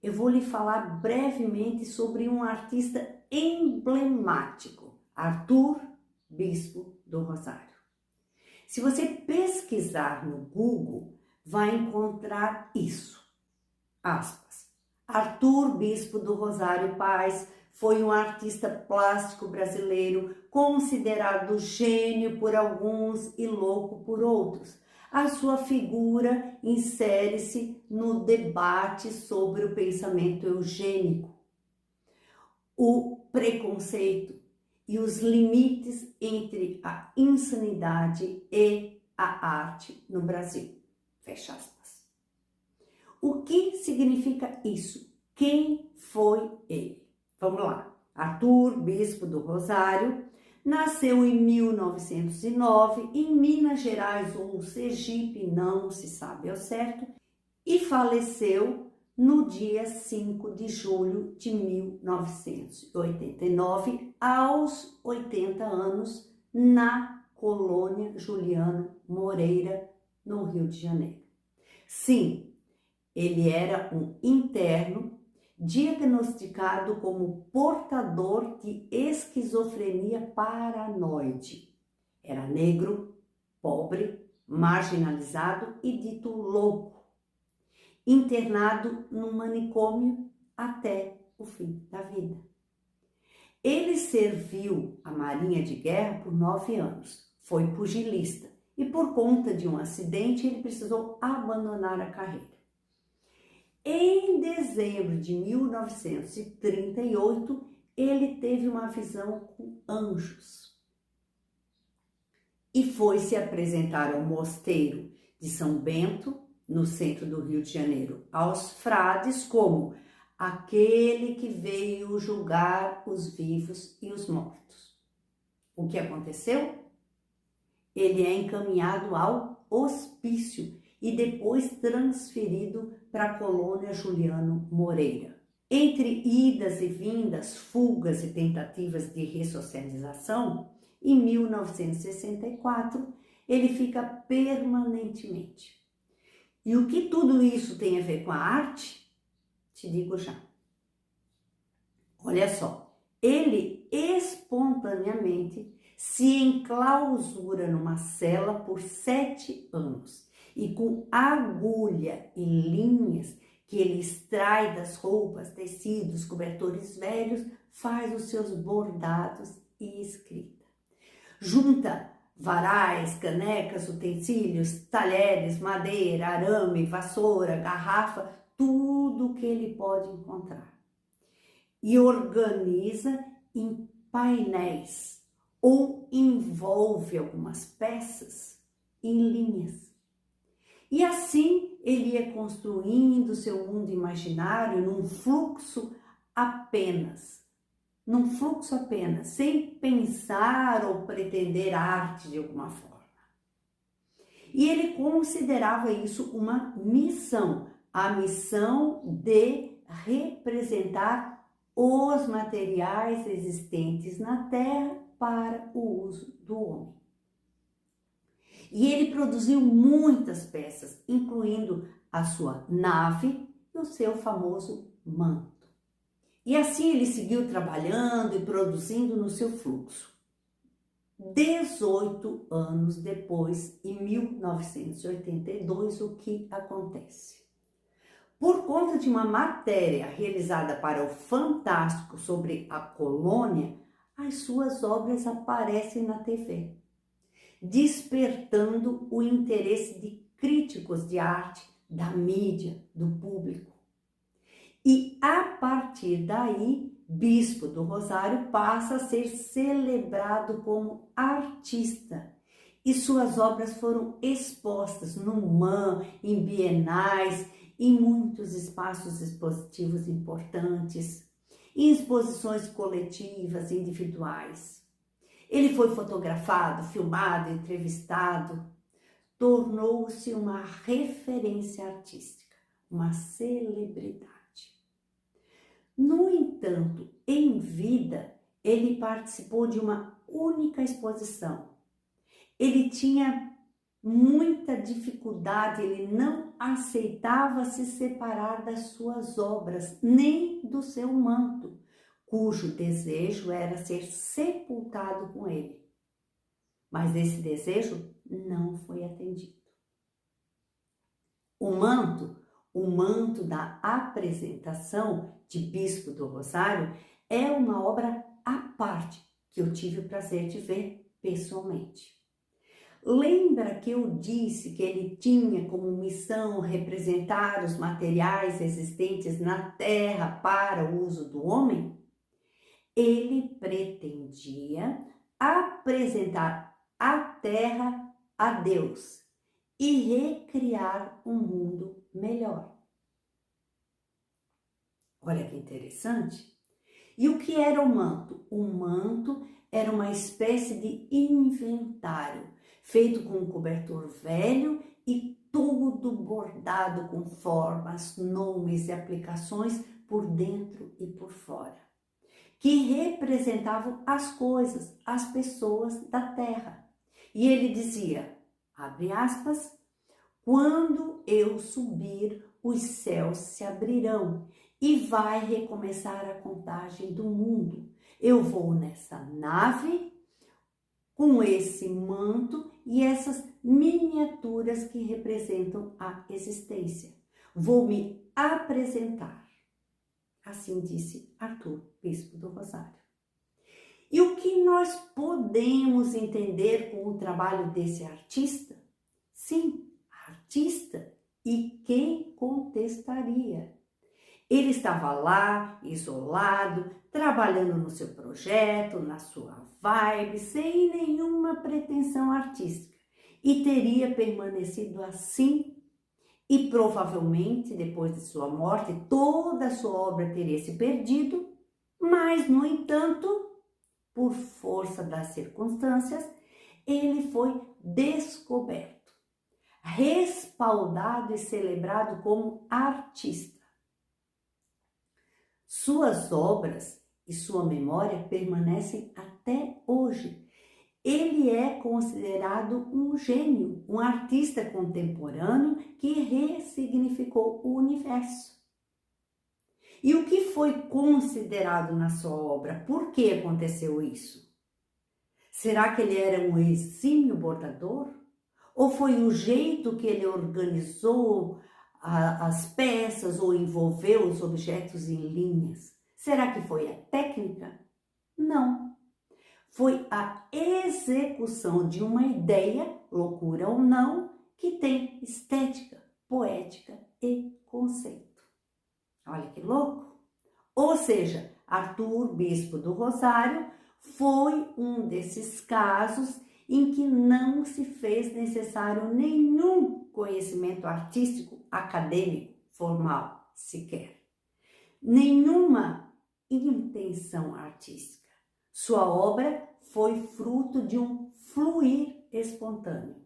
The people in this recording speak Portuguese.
eu vou lhe falar brevemente sobre um artista emblemático, Arthur Bispo do Rosário. Se você pesquisar no Google, vai encontrar isso, aspas. Arthur Bispo do Rosário Paz foi um artista plástico brasileiro considerado gênio por alguns e louco por outros. A sua figura insere-se no debate sobre o pensamento eugênico, o preconceito e os limites entre a insanidade e a arte no Brasil. Fecha aspas. O que significa isso? Quem foi ele? Vamos lá. Arthur Bispo do Rosário nasceu em 1909 em Minas Gerais ou Sergipe, não se sabe ao certo, e faleceu no dia 5 de julho de 1989, aos 80 anos, na colônia Juliano Moreira, no Rio de Janeiro. Sim, ele era um interno diagnosticado como portador de esquizofrenia paranoide. Era negro, pobre, marginalizado e dito louco, internado num manicômio até o fim da vida. Ele serviu a Marinha de Guerra por 9 anos, foi pugilista e por conta de um acidente ele precisou abandonar a carreira. Em dezembro de 1938, ele teve uma visão com anjos e foi se apresentar ao mosteiro de São Bento, no centro do Rio de Janeiro, aos frades como aquele que veio julgar os vivos e os mortos. O que aconteceu? Ele é encaminhado ao hospício e depois transferido para a colônia Juliano Moreira. Entre idas e vindas, fugas e tentativas de ressocialização, em 1964, ele fica permanentemente. E o que tudo isso tem a ver com a arte? Te digo já. Olha só, ele espontaneamente se enclausura numa cela por 7 anos e com agulha e linhas que ele extrai das roupas, tecidos, cobertores velhos, faz os seus bordados e escrita. Junta varais, canecas, utensílios, talheres, madeira, arame, vassoura, garrafa, tudo que ele pode encontrar. E organiza em painéis ou envolve algumas peças em linhas. E assim ele ia construindo seu mundo imaginário num fluxo apenas, sem pensar ou pretender arte de alguma forma. E ele considerava isso uma missão, a missão de representar os materiais existentes na Terra para o uso do homem. E ele produziu muitas peças, incluindo a sua nave e o seu famoso manto. E assim ele seguiu trabalhando e produzindo no seu fluxo. 18 anos depois, em 1982, o que acontece? Por conta de uma matéria realizada para o Fantástico sobre a colônia, as suas obras aparecem na TV, despertando o interesse de críticos de arte, da mídia, do público. E a partir daí, Bispo do Rosário passa a ser celebrado como artista. E suas obras foram expostas no MAM, em bienais, em muitos espaços expositivos importantes, em exposições coletivas, individuais. Ele foi fotografado, filmado, entrevistado, tornou-se uma referência artística, uma celebridade. No entanto, em vida, ele participou de uma única exposição. Ele tinha muita dificuldade, ele não aceitava se separar das suas obras, nem do seu manto, cujo desejo era ser sepultado com ele. Mas esse desejo não foi atendido. O manto da apresentação de Bispo do Rosário é uma obra à parte que eu tive o prazer de ver pessoalmente. Lembra que eu disse que ele tinha como missão representar os materiais existentes na terra para o uso do homem? Ele pretendia apresentar a terra a Deus e recriar um mundo melhor. Olha que interessante. E o que era o manto? O manto era uma espécie de inventário, feito com um cobertor velho e todo bordado com formas, nomes e aplicações por dentro e por fora, que representavam as coisas, as pessoas da terra. E ele dizia, abre aspas, quando eu subir, os céus se abrirão e vai recomeçar a contagem do mundo. Eu vou nessa nave com esse manto e essas miniaturas que representam a existência. Vou me apresentar. Assim disse Arthur, Bispo do Rosário. E o que nós podemos entender com o trabalho desse artista? Sim, artista. E quem contestaria? Ele estava lá, isolado, trabalhando no seu projeto, na sua vibe, sem nenhuma pretensão artística. E teria permanecido assim e provavelmente, depois de sua morte, toda a sua obra teria se perdido, mas, no entanto, por força das circunstâncias, ele foi descoberto, respaldado e celebrado como artista. Suas obras e sua memória permanecem até hoje. Ele é considerado um gênio, um artista contemporâneo que ressignificou o universo. E o que foi considerado na sua obra? Por que aconteceu isso? Será que ele era um exímio bordador? Ou foi o jeito que ele organizou as peças ou envolveu os objetos em linhas? Será que foi a técnica? Não. Foi a execução de uma ideia, loucura ou não, que tem estética, poética e conceito. Olha que louco! Ou seja, Arthur, Bispo do Rosário, foi um desses casos em que não se fez necessário nenhum conhecimento artístico, acadêmico, formal, sequer. Nenhuma intenção artística. Sua obra foi fruto de um fluir espontâneo.